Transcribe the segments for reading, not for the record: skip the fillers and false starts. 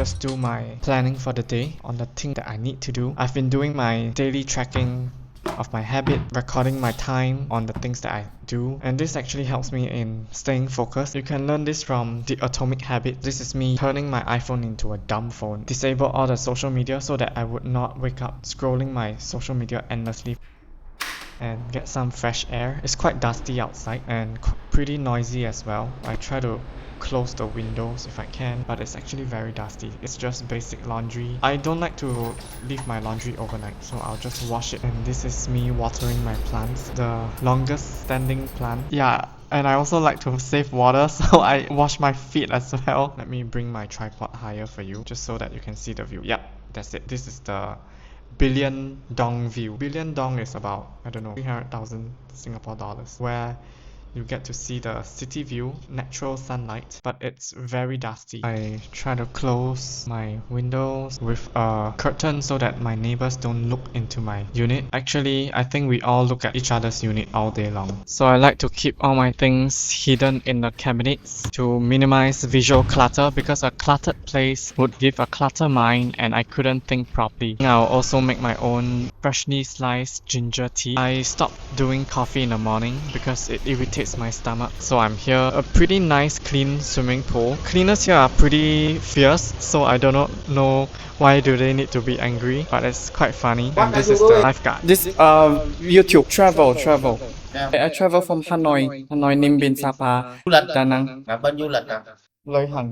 just do my planning for the day on the thing that I need to do. I've been doing my daily tracking of my habit, recording my time on the things that I do, and this actually helps me in staying focused. You can learn this from the Atomic Habit. This is me turning my iPhone into a dumb phone. Disable all the social media so that I would not wake up scrolling my social media endlessly and get some fresh air. It's quite dusty outside and pretty noisy as well. I try to close the windows if I can, but it's actually very dusty. It's just basic laundry. I don't like to leave my laundry overnight, so I'll just wash it. And this is me watering my plants, the longest standing plant. Yeah, and I also like to save water, so I wash my feet as well. Let me bring my tripod higher for you, just so that you can see the view. Yep, that's it. This is the billion dong view. Billion dong is about, I don't know, 300,000 Singapore dollars, where you get to see the city view, natural sunlight, but it's very dusty. I try to close my windows with a curtain so that my neighbors don't look into my unit. Actually, I think we all look at each other's unit all day long. So I like to keep all my things hidden in the cabinets to minimize visual clutter, because a cluttered place would give a clutter mind and I couldn't think properly. I'll also make my own freshly sliced ginger tea. I stopped doing coffee in the morning because it irritates my stomach. So I'm here. A pretty nice clean swimming pool. Cleaners here are pretty fierce, so I do not know why do they need to be angry, but it's quite funny. And this is the lifeguard. This YouTube travel. I travel from Hanoi, Ninh Bình, Sapa, Da Nang.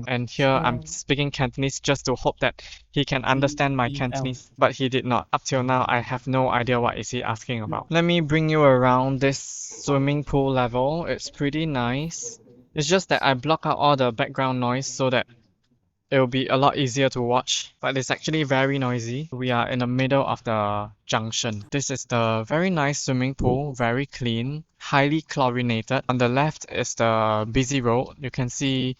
And here I'm speaking Cantonese just to hope that he can understand my Cantonese, but he did not. Up till now, I have no idea what is he asking about. Let me bring you around this swimming pool level. It's pretty nice. It's just that I block out all the background noise so that it will be a lot easier to watch, but it's actually very noisy. We are in the middle of the junction. This is the very nice swimming pool, very clean, highly chlorinated. On the left is the busy road. You can see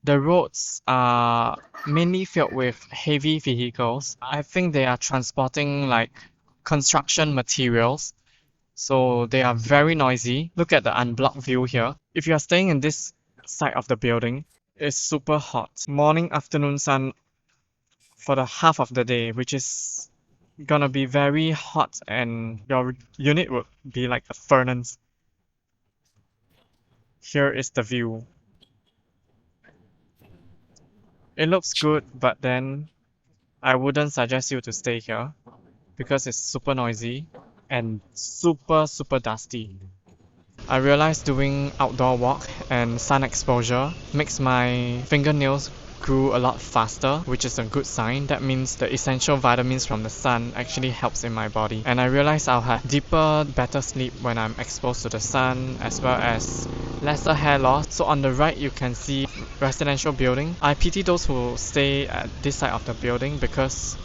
the roads are mainly filled with heavy vehicles. I think they are transporting like construction materials, so they are very noisy. Look at the unblocked view here. If you are staying in this side of the building, it's super hot. Morning, afternoon sun for the half of the day, which is gonna be very hot, and your unit would be like a furnace. Here is the view. It looks good, but then I wouldn't suggest you to stay here because it's super noisy and super dusty. I realized doing outdoor walk and sun exposure makes my fingernails grew a lot faster, which is a good sign. That means the essential vitamins from the sun actually helps in my body. And I realized I'll have deeper, better sleep when I'm exposed to the sun, as well as lesser hair loss. So on the right you can see residential building. I pity those who stay at this side of the building, because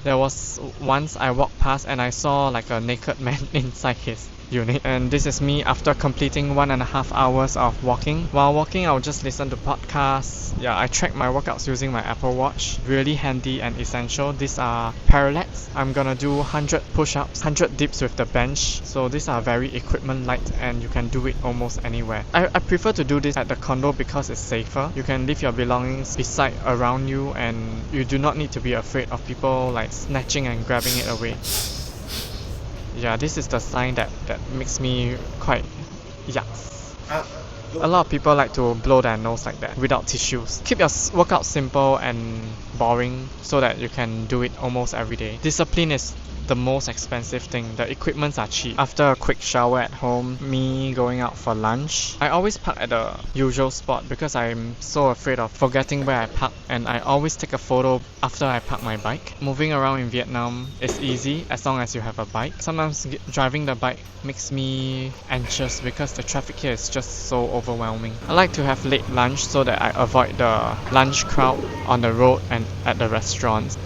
there was once I walked past and I saw like a naked man inside his unit. And this is me after completing 1.5 hours of walking. While walking, I'll just listen to podcasts. Yeah, I track my workouts using my Apple Watch. Really handy and essential. These are parallettes. I'm gonna do 100 push-ups, 100 dips with the bench. So these are very equipment light and you can do it almost anywhere. I prefer to do this at the condo because it's safer. You can leave your belongings beside around you and you do not need to be afraid of people like snatching and grabbing it away. Yeah, this is the sign that makes me quite yucks. A lot of people like to blow their nose like that without tissues. Keep your workout simple and boring so that you can do it almost every day. Discipline is the most expensive thing. The equipments are cheap. After a quick shower at home, me going out for lunch, I always park at the usual spot because I'm so afraid of forgetting where I park, and I always take a photo after I park my bike. Moving around in Vietnam is easy as long as you have a bike. Sometimes driving the bike makes me anxious because the traffic here is just so overwhelming. I like to have late lunch so that I avoid the lunch crowd on the road and at the restaurants.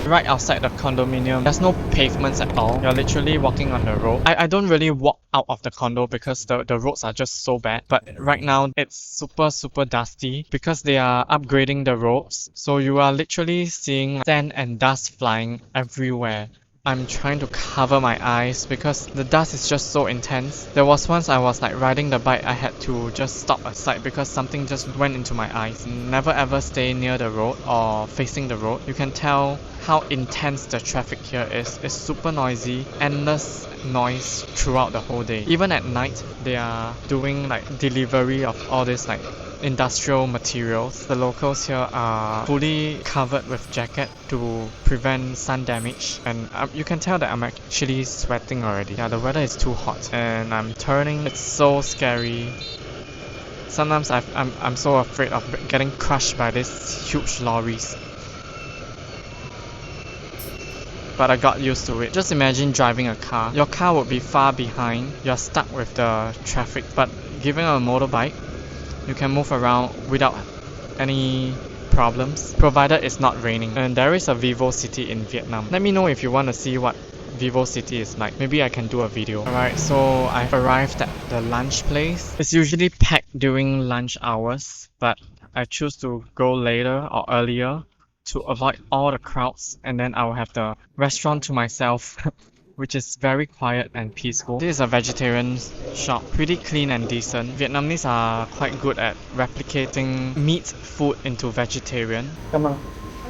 Right outside the condominium, there's no pavements at all. You're literally walking on the road. I don't really walk out of the condo because the roads are just so bad. But right now, it's super dusty because they are upgrading the roads. So you are literally seeing sand and dust flying everywhere. I'm trying to cover my eyes because the dust is just so intense. There was once I was like riding the bike, I had to just stop aside because something just went into my eyes. Never ever stay near the road or facing the road. You can tell how intense the traffic here is. It's super noisy, endless noise throughout the whole day. Even at night, they are doing like delivery of all this like industrial materials. The locals here are fully covered with jacket to prevent sun damage, and you can tell that I'm actually sweating already. Yeah, the weather is too hot and I'm turning. It's so scary. Sometimes I'm so afraid of getting crushed by these huge lorries. But I got used to it. Just imagine driving a car. Your car would be far behind. You're stuck with the traffic. But given a motorbike, you can move around without any problems, provided it's not raining. And there is a Vivo City in Vietnam. Let me know if you want to see what Vivo City is like. Maybe I can do a video. Alright, so I've arrived at the lunch place. It's usually packed during lunch hours, but I choose to go later or earlier to avoid all the crowds, and then I'll have the restaurant to myself. Which is very quiet and peaceful. This is a vegetarian shop, pretty clean and decent. Vietnamese are quite good at replicating meat food into vegetarian. Cảm ơn.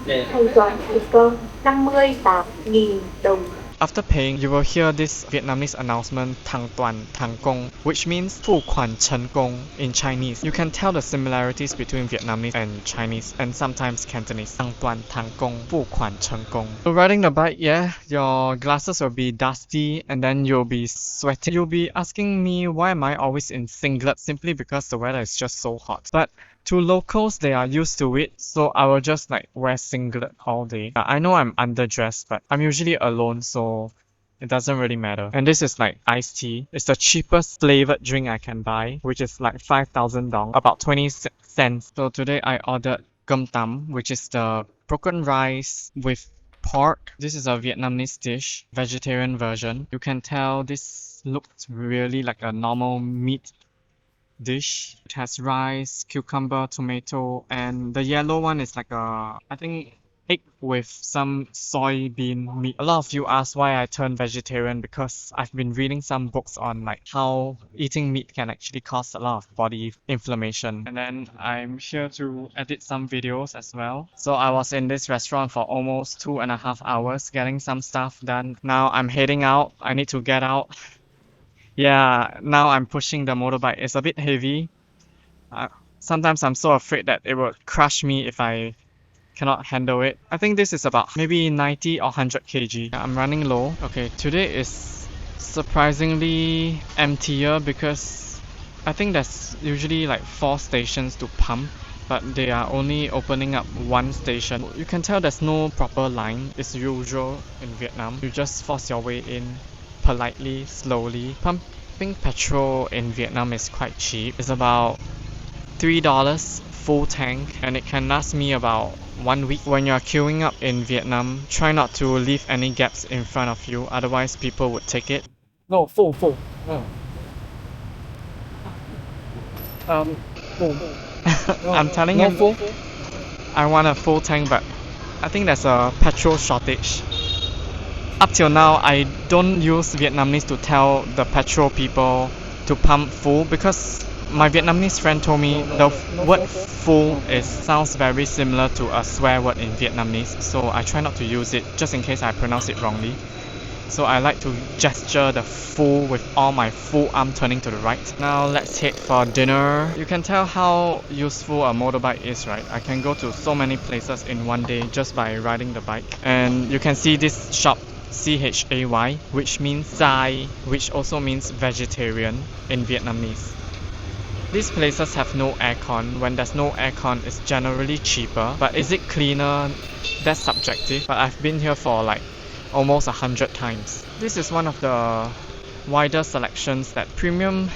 Thanh toán tiền cơm 58.000 đồng. After paying, you will hear this Vietnamese announcement "Thang Tuan Thang Kong," which means 付款成功 in Chinese. You can tell the similarities between Vietnamese and Chinese and sometimes Cantonese. "Thang Tuan Thang Kong," 付款成功. So riding the bike, yeah, your glasses will be dusty and then you'll be sweating. You'll be asking me why am I always in singlet, simply because the weather is just so hot. But to locals, they are used to it, so I will just like wear singlet all day. I know I'm underdressed, but I'm usually alone, so it doesn't really matter. And this is like iced tea. It's the cheapest flavored drink I can buy, which is like 5,000 dong, about 20 cents. So today I ordered cơm tấm, which is the broken rice with pork. This is a Vietnamese dish, vegetarian version. You can tell this looks really like a normal meat dish. It has rice, cucumber, tomato, and the yellow one is like a, I think, egg with some soybean meat. A lot of you ask why I turned vegetarian because I've been reading some books on like how eating meat can actually cause a lot of body inflammation. And then I'm here to edit some videos as well. So I was in this restaurant for almost 2.5 hours getting some stuff done. Now I'm heading out. I need to get out. Yeah, now I'm pushing the motorbike. It's a bit heavy. Sometimes I'm so afraid that it will crush me if I cannot handle it. I think this is about maybe 90 or 100 kg. I'm running low. Okay, today is surprisingly emptier because I think there's usually like 4 stations to pump, but they are only opening up 1 station. You can tell there's no proper line. It's usual in Vietnam. You just force your way in politely, slowly. Pumping petrol in Vietnam is quite cheap. It's about $3 full tank, and it can last me about 1 week. When you're queuing up in Vietnam, try not to leave any gaps in front of you, otherwise people would take it. No, full. Full. I'm telling him full. I want a full tank, but I think there's a petrol shortage. Up till now, I don't use Vietnamese to tell the petrol people to pump full because my Vietnamese friend told me the word full sounds very similar to a swear word in Vietnamese, so I try not to use it just in case I pronounce it wrongly. So I like to gesture the full with all my full arm turning to the right. Now let's head for dinner. You can tell how useful a motorbike is, right? I can go to so many places in one day just by riding the bike. And you can see this shop, CHAY, which means Sai, which also means vegetarian in Vietnamese. These places have no aircon. When there's no aircon, it's generally cheaper. But is it cleaner? That's subjective. But I've been here for like almost 100 times. This is one of the wider selections that premium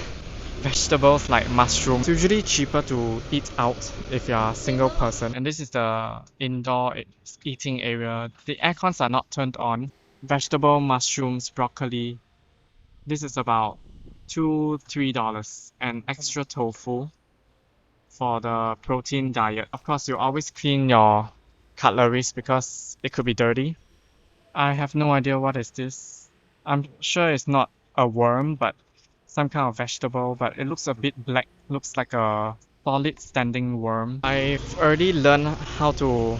vegetables like mushrooms. It's usually cheaper to eat out if you're a single person. And this is the indoor eating area. The aircons are not turned on. Vegetable, mushrooms, broccoli. This is about $2-3, and extra tofu for the protein diet. Of course, you always clean your cutleries because it could be dirty. I have no idea what is this. I'm sure it's not a worm, but some kind of vegetable, but it looks a bit black. Looks like a solid standing worm. I've already learned how to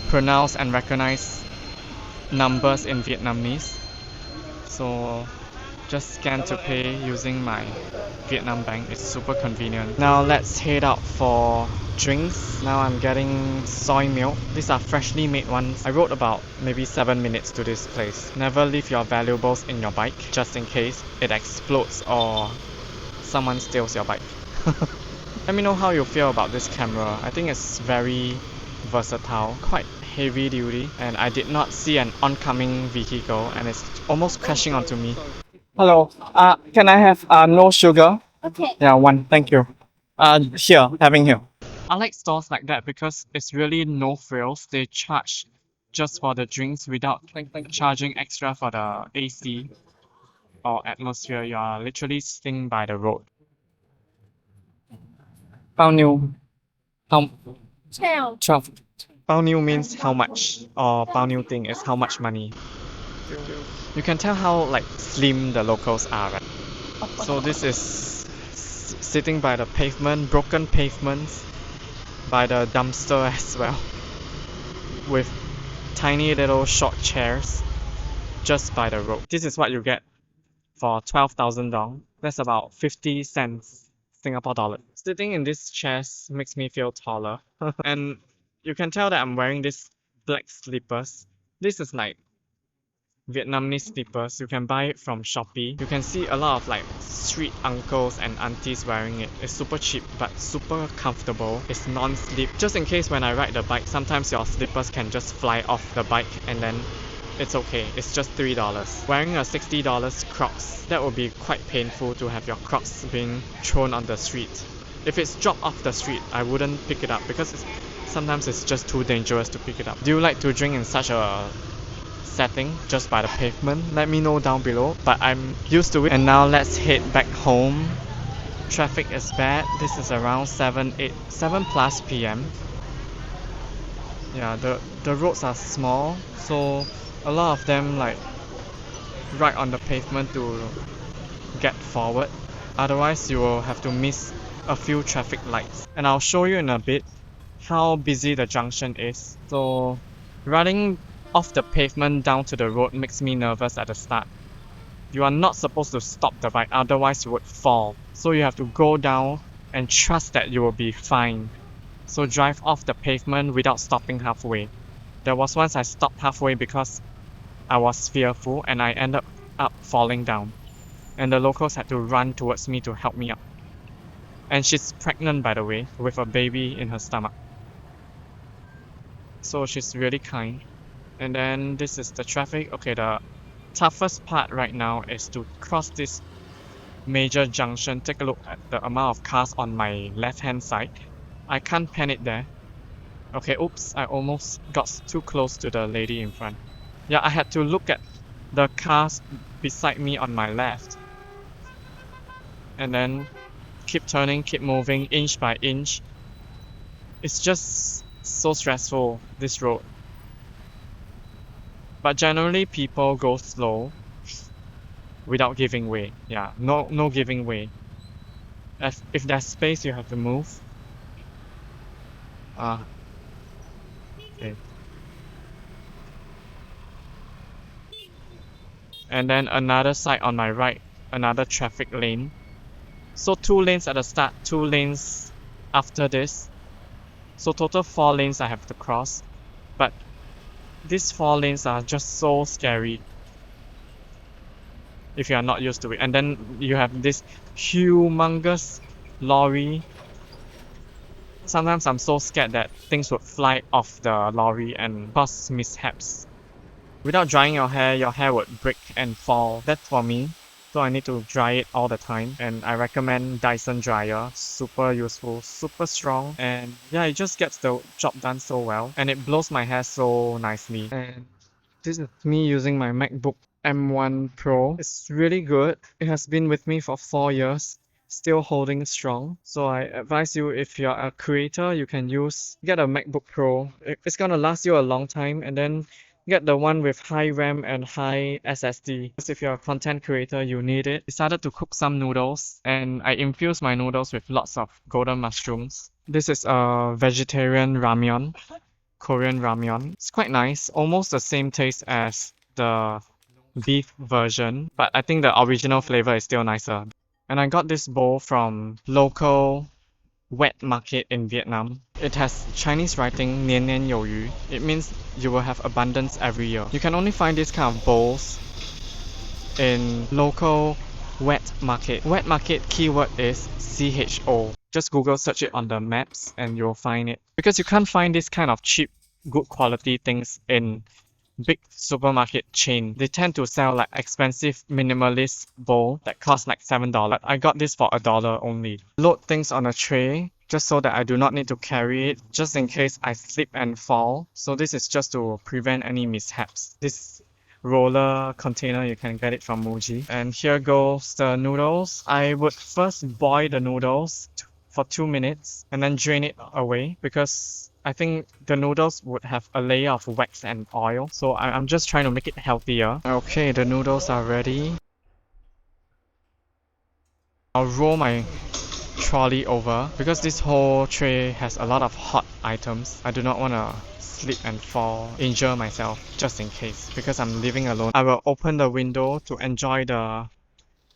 pronounce and recognize numbers in Vietnamese. So just scan to pay using my Vietnam bank. It's super convenient. Now let's head out for drinks. Now I'm getting soy milk. These are freshly made ones. I rode about maybe 7 minutes to this place. Never leave your valuables in your bike just in case it explodes or someone steals your bike. Let me know how you feel about this camera. I think it's very versatile, quite heavy duty, and I did not see an oncoming vehicle and it's almost crashing onto me. Hello. Can I have no sugar? Okay. Yeah, one. Thank you. Here, having here. I like stores like that because it's really no frills. They charge just for the drinks without charging extra for the AC or atmosphere. You are literally sitting by the road. Bao nhiêu? How? Chào. 12. Bao nhiêu means how much, or bao nhiêu thing is how much money. You can tell how like slim the locals are, right? So this is sitting by the pavement, broken pavements, by the dumpster as well, with tiny little short chairs just by the road. This is what you get for 12,000 dong. That's about 50 cents Singapore dollar. Sitting in these chairs makes me feel taller. And you can tell that I'm wearing these black slippers. This is like Vietnamese slippers. You can buy it from Shopee. You can see a lot of like street uncles and aunties wearing it. It's super cheap but super comfortable. It's non-slip. Just in case when I ride the bike, sometimes your slippers can just fly off the bike and then it's okay. It's just $3. Wearing a $60 Crocs, that would be quite painful to have your Crocs being thrown on the street. If it's dropped off the street, I wouldn't pick it up because sometimes it's just too dangerous to pick it up. Do you like to drink in such a setting just by the pavement? Let me know down below, but I'm used to it. And now let's head back home. Traffic is bad. This is around 7 plus p.m. Yeah, the roads are small, so a lot of them like right on the pavement to get forward. Otherwise you will have to miss a few traffic lights. And I'll show you in a bit how busy the junction is. So riding off the pavement down to the road makes me nervous at the start. You are not supposed to stop the bike, otherwise you would fall. So you have to go down and trust that you will be fine. So drive off the pavement without stopping halfway. There was once I stopped halfway because I was fearful and I ended up falling down. And the locals had to run towards me to help me up. And she's pregnant, by the way, with a baby in her stomach. So she's really kind. And then this is the traffic. Okay, the toughest part right now is to cross this major junction. Take a look at the amount of cars on my left hand side. I can't pan it there. Okay, oops, I almost got too close to the lady in front. Yeah, I had to look at the cars beside me on my left. And then keep turning, keep moving inch by inch. It's just so stressful, this road. But generally people go slow without giving way. Yeah, no giving way. If there's space, you have to move. Okay. And then another side on my right, another traffic lane. So 2 lanes at the start, 2 lanes after this. So total 4 lanes I have to cross. But these 4 lanes are just so scary if you are not used to it. And then you have this humongous lorry. Sometimes I'm so scared that things would fly off the lorry and cause mishaps. Without drying your hair would break and fall. That's for me. So I need to dry it all the time, and I recommend Dyson dryer. Super useful, super strong, and yeah, it just gets the job done so well, and it blows my hair so nicely. And this is me using my Macbook M1 Pro. It's really good. It has been with me for 4 years, still holding strong. So I advise you, if you're a creator, you can get a MacBook Pro. It's gonna last you a long time, and then Get the one with high RAM and high SSD. Because if you're a content creator, you need it. Decided to cook some noodles and I infused my noodles with lots of golden mushrooms. This is a vegetarian ramyeon, Korean ramyeon. It's quite nice, almost the same taste as the beef version, but I think the original flavor is still nicer. And I got this bowl from local wet market in Vietnam. It has Chinese writing 年年有余. It means you will have abundance every year. You can only find these kind of bowls in local wet market. Wet market keyword is CHO. Just Google search it on the maps and you'll find it. Because you can't find this kind of cheap, good quality things in big supermarket chain. They tend to sell like expensive minimalist bowl that cost like $7. I got this for $1 only. Load things on a tray just so that I do not need to carry it just in case I slip and fall. So this is just to prevent any mishaps. This roller container, you can get it from Muji. And here goes the noodles. I would first boil the noodles for 2 minutes and then drain it away because I think the noodles would have a layer of wax and oil, so I'm just trying to make it healthier. Okay, the noodles are ready. I'll roll my trolley over because this whole tray has a lot of hot items. I do not want to slip and fall, injure myself just in case because I'm living alone. I will open the window to enjoy the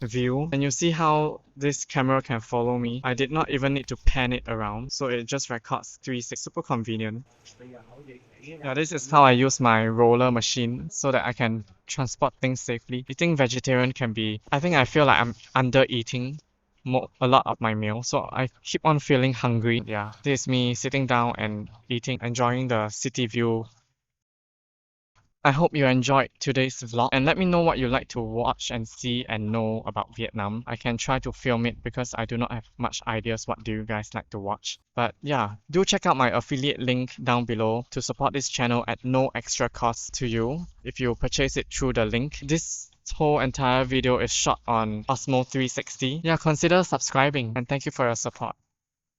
view and you see how this camera can follow me. I did not even need to pan it around, so it just records 360. Super convenient. Yeah, this is how I use my roller machine so that I can transport things safely. Eating vegetarian can be, I think I feel like I'm under eating a lot of my meal, so I keep on feeling hungry. Yeah, this is me sitting down and eating, enjoying the city view. I hope you enjoyed today's vlog and let me know what you like to watch and see and know about Vietnam. I can try to film it because I do not have much ideas what do you guys like to watch. But yeah, do check out my affiliate link down below to support this channel at no extra cost to you if you purchase it through the link. This whole entire video is shot on Osmo 360. Yeah, consider subscribing and thank you for your support.